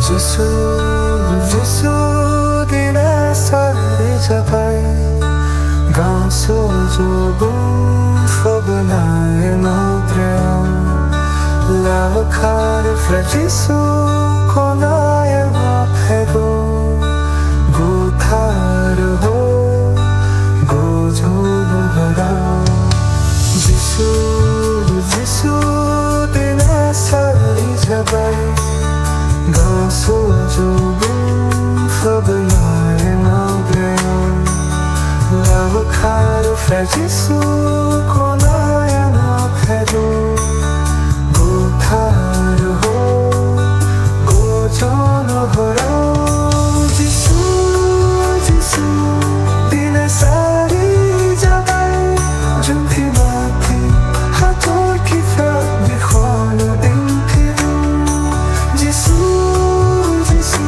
जिसु जिसु दिने सारी जगह गाँव सो जो फबनाए नोब्रेम लावखार फ्रजिसु कोनाए माफेरो गुथार हो गोजो नुहरा जिसु जिसु दिने सारी जगह गाँव सो जो फबनाए नोब्रेम लावखार फ्रजिसु कोनाए माफेरो गुथार हो गोजो नुहरा जिसु जिसु दिने सारी जगह जुम्फी माथी हाथों की फ्रॉक में खोलो दिन फिरू जिसु जिसु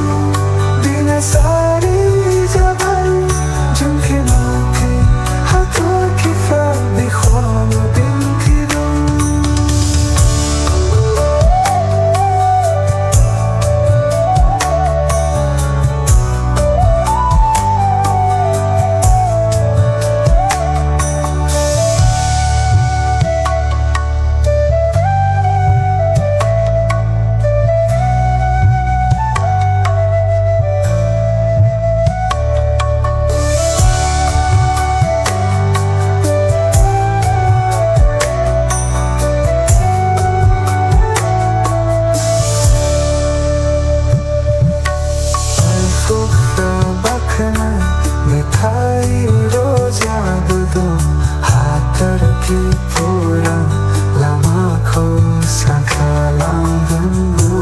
दिने सारी जगह जुम्फी माथी हाथों की फ्रॉक में खोलो दिन फिरू मिठाई रोजा बुदो हातर की पूरा लमा खो सखला गंगू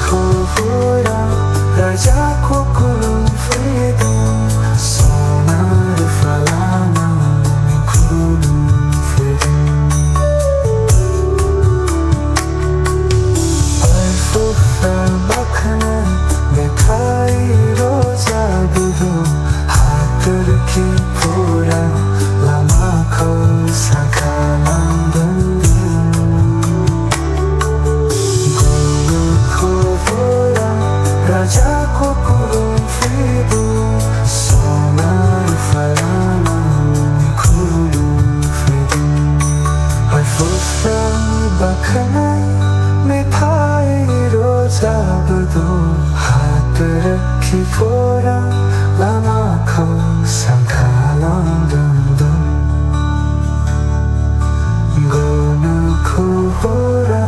खो पूरा राजा को कुलुम फ्रीदो सोनार फलाना कुलुम फ्रीदो अल्फुफा बखना मिठाई रोजा बुदो हातर की पूरा लमा खो सखला गंगू खो पूरा राजा को कुलुम फ्रीदो सोनार फलाना कुलुम फ्रीदो अल्फुफा बखना मिठाई रोजा बुदो हातर की पूरा लमा खो सखला गंगू गोनु खो पूरा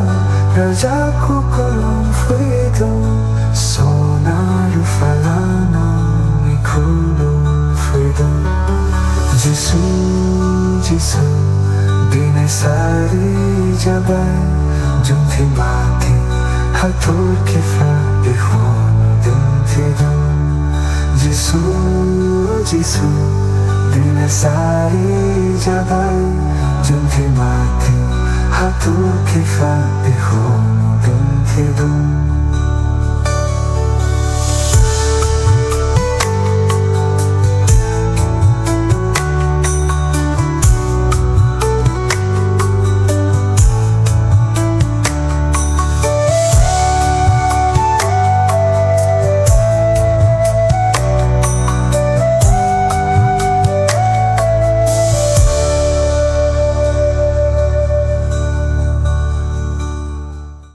राजा को कुलुम फ्रीदो सोनार फलाना कुलुम फ्रीदो जिसु जिसु दिने सारी जगह जुम्फी माथी हाथों की फ्रॉक में खोलो दिन फिरू जिसु जिसु दिने सारी जगह जुम्फी माथी हाथों की फ्रॉक में खोलो दिन फिरू